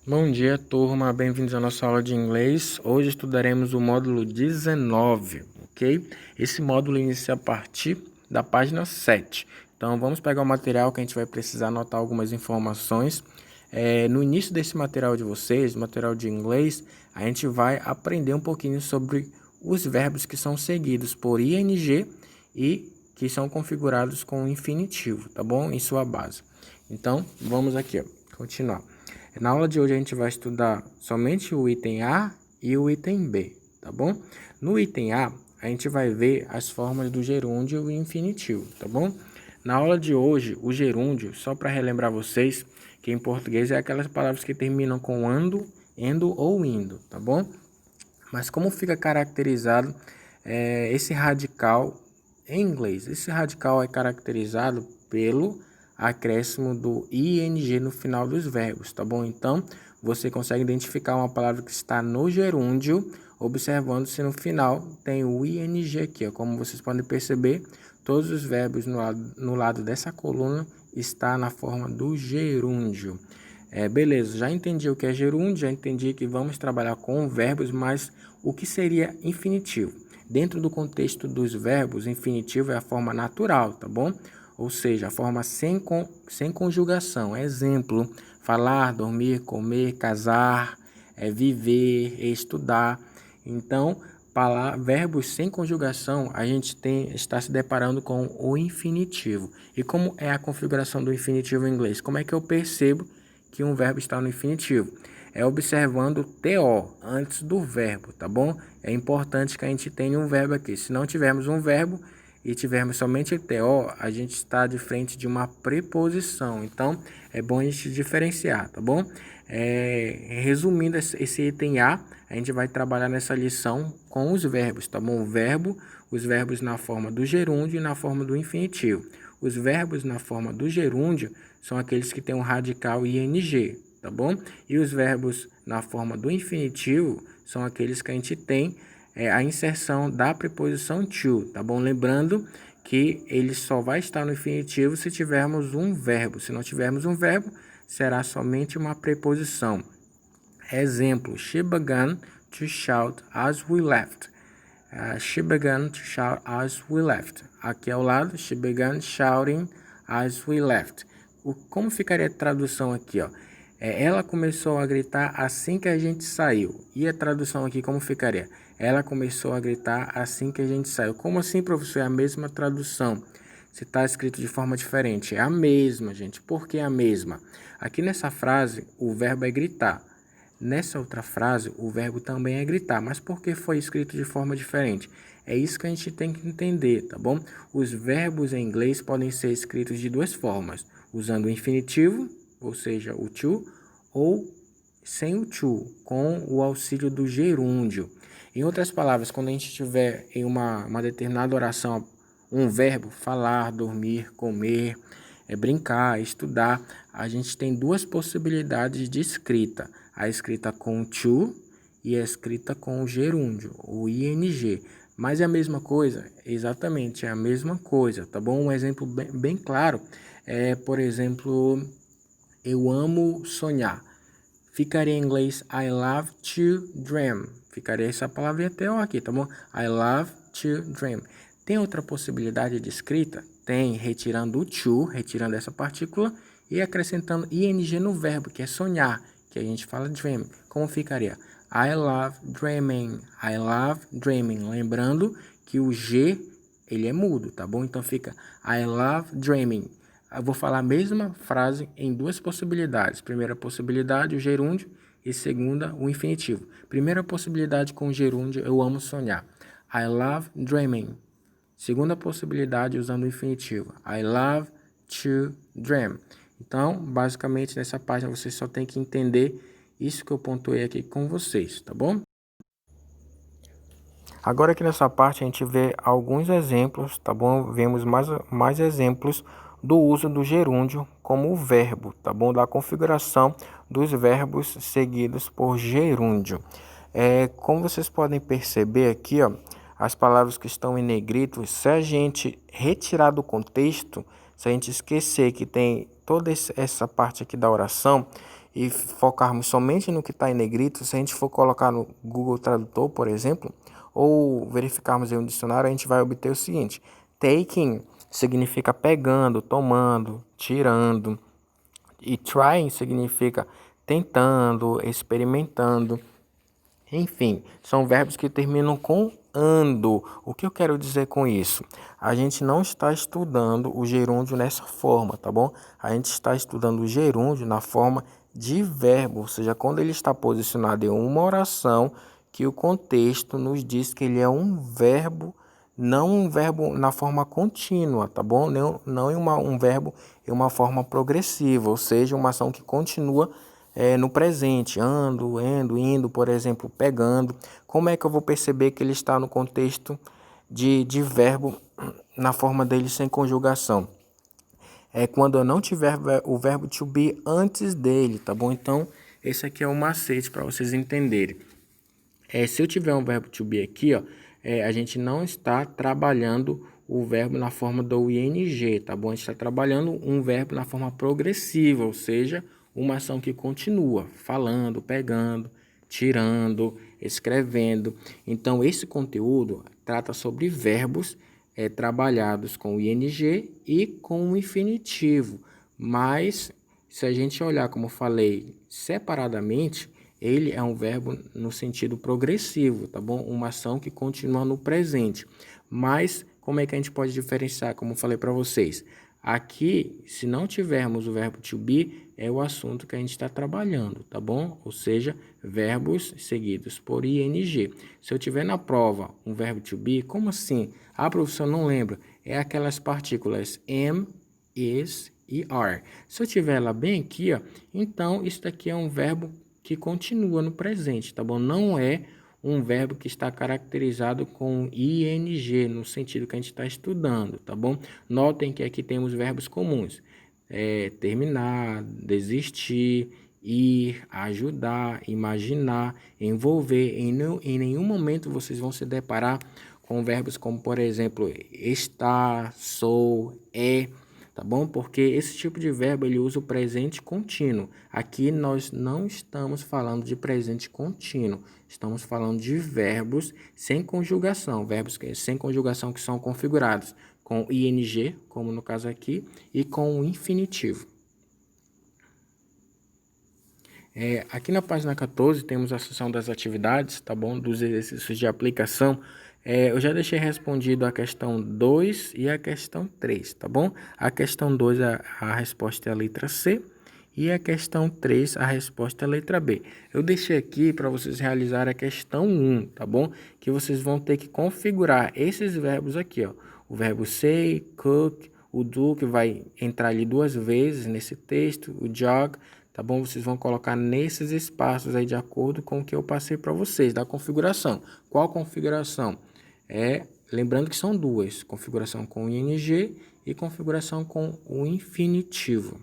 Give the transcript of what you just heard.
Bom dia, turma. Bem-vindos à nossa aula de inglês. Hoje estudaremos o módulo 19, ok? Esse módulo inicia a partir da página 7. Então, vamos pegar o material que a gente vai precisar anotar algumas informações. No início desse material de vocês, material de inglês, a gente vai aprender um pouquinho sobre os verbos que são seguidos por ing e que são configurados com o infinitivo, tá bom? Em sua base. Então, vamos aqui, ó, continuar. Na aula de hoje a gente vai estudar somente o item A e o item B, tá bom? No item A, a gente vai ver as formas do gerúndio e infinitivo, tá bom? Na aula de hoje, o gerúndio, só para relembrar vocês, que em português é aquelas palavras que terminam com ando, endo ou indo, tá bom? Mas como fica caracterizado esse radical em inglês? Esse radical é caracterizado pelo acréscimo do ing no final dos verbos, tá bom? Então, você consegue identificar uma palavra que está no gerúndio, observando se no final tem o ing aqui, ó. Como vocês podem perceber, todos os verbos no lado dessa coluna está na forma do gerúndio. Beleza, já entendi o que é gerúndio, já entendi que vamos trabalhar com verbos, mas o que seria infinitivo? Dentro do contexto dos verbos, infinitivo é a forma natural, tá bom? Ou seja, a forma sem conjugação. Exemplo, falar, dormir, comer, casar, viver, estudar. Então, verbos sem conjugação, a gente está se deparando com o infinitivo. E como é a configuração do infinitivo em inglês? Como é que eu percebo que um verbo está no infinitivo? É observando o TO antes do verbo, tá bom? É importante que a gente tenha um verbo aqui. Se não tivermos um verbo e tivermos somente o TO, a gente está de frente de uma preposição. Então, é bom a gente diferenciar, tá bom? Resumindo esse item A, a gente vai trabalhar nessa lição com os verbos, tá bom? Os verbos na forma do gerúndio e na forma do infinitivo. Os verbos na forma do gerúndio são aqueles que têm um radical ing, tá bom? E os verbos na forma do infinitivo são aqueles que a gente tem a inserção da preposição to, tá bom? Lembrando que ele só vai estar no infinitivo se tivermos um verbo. Se não tivermos um verbo, será somente uma preposição. Exemplo, she began to shout as we left. She began to shout as we left. Aqui ao lado, she began shouting as we left. Como ficaria a tradução aqui, ó? Ela começou a gritar assim que a gente saiu. E a tradução aqui como ficaria? Ela começou a gritar assim que a gente saiu. Como assim, professor? É a mesma tradução. Se está escrito de forma diferente. É a mesma, gente. Por que a mesma? Aqui nessa frase, o verbo é gritar. Nessa outra frase, o verbo também é gritar. Mas por que foi escrito de forma diferente? É isso que a gente tem que entender, tá bom? Os verbos em inglês podem ser escritos de duas formas. Usando o infinitivo, ou seja, o to, ou sem o to, com o auxílio do gerúndio. Em outras palavras, quando a gente tiver em uma determinada oração um verbo, falar, dormir, comer, brincar, estudar, a gente tem duas possibilidades de escrita. A escrita com o to e a escrita com o gerúndio, o ing. Mas é a mesma coisa? Exatamente, é a mesma coisa, tá bom? Um exemplo bem claro é, por exemplo, eu amo sonhar. Ficaria em inglês I love to dream. Ficaria essa palavra até aqui, tá bom? I love to dream. Tem outra possibilidade de escrita? Tem, retirando o to, retirando essa partícula e acrescentando ing no verbo, que é sonhar, que a gente fala dream. Como ficaria? I love dreaming. I love dreaming. Lembrando que o G, ele é mudo, tá bom? Então fica I love dreaming. Eu vou falar a mesma frase em duas possibilidades. Primeira possibilidade, o gerúndio, e segunda, o infinitivo. Primeira possibilidade com o gerúndio, eu amo sonhar. I love dreaming. Segunda possibilidade usando o infinitivo. I love to dream. Então, basicamente, nessa página você só tem que entender isso que eu pontuei aqui com vocês, tá bom? Agora aqui nessa parte a gente vê alguns exemplos, tá bom? Vemos mais exemplos do uso do gerúndio como verbo, tá bom? Da configuração dos verbos seguidos por gerúndio. Como vocês podem perceber aqui, ó, as palavras que estão em negrito, se a gente retirar do contexto, se a gente esquecer que tem toda essa parte aqui da oração e focarmos somente no que está em negrito, se a gente for colocar no Google Tradutor, por exemplo, ou verificarmos em um dicionário, a gente vai obter o seguinte: taking significa pegando, tomando, tirando, e trying significa tentando, experimentando. Enfim, são verbos que terminam com ando. O que eu quero dizer com isso? A gente não está estudando o gerúndio nessa forma, tá bom? A gente está estudando o gerúndio na forma de verbo, ou seja, quando ele está posicionado em uma oração que o contexto nos diz que ele é um verbo, não um verbo na forma contínua, tá bom? Não um verbo em uma forma progressiva, ou seja, uma ação que continua no presente, ando, indo, por exemplo, pegando. Como é que eu vou perceber que ele está no contexto de verbo na forma dele sem conjugação? É quando eu não tiver o verbo to be antes dele, tá bom? Então, esse aqui é um macete para vocês entenderem. Se eu tiver um verbo to be aqui, ó, a gente não está trabalhando o verbo na forma do ing, tá bom? A gente está trabalhando um verbo na forma progressiva, ou seja, uma ação que continua, falando, pegando, tirando, escrevendo. Então, esse conteúdo trata sobre verbos trabalhados com o ing e com o infinitivo. Mas, se a gente olhar, como eu falei, separadamente, ele é um verbo no sentido progressivo, tá bom? Uma ação que continua no presente. Mas como é que a gente pode diferenciar, como eu falei para vocês? Aqui, se não tivermos o verbo to be, é o assunto que a gente está trabalhando, tá bom? Ou seja, verbos seguidos por ing. Se eu tiver na prova um verbo to be, como assim? Ah, professor, não lembro. É aquelas partículas am, is e are. Se eu tiver ela bem aqui, ó, então isso daqui é um verbo que continua no presente, tá bom? Não é um verbo que está caracterizado com ing, no sentido que a gente está estudando, tá bom? Notem que aqui temos verbos comuns. Terminar, desistir, ir, ajudar, imaginar, envolver. Em nenhum momento vocês vão se deparar com verbos como, por exemplo, estar, sou, é, tá bom? Porque esse tipo de verbo ele usa o presente contínuo. Aqui nós não estamos falando de presente contínuo, estamos falando de verbos sem conjugação, sem conjugação que são configurados com ing, como no caso aqui, e com o infinitivo. Aqui na página 14 temos a seção das atividades, tá bom? Dos exercícios de aplicação. Eu já deixei respondido a questão 2 e a questão 3, tá bom? A questão 2, a resposta é a letra C. E a questão 3, a resposta é a letra B. Eu deixei aqui para vocês realizarem a questão 1, tá bom? Que vocês vão ter que configurar esses verbos aqui, ó. O verbo say, cook, o do, que vai entrar ali 2 vezes nesse texto, o jog, tá bom? Vocês vão colocar nesses espaços aí de acordo com o que eu passei para vocês, da configuração. Qual configuração? Lembrando que são duas, configuração com ing e configuração com o infinitivo.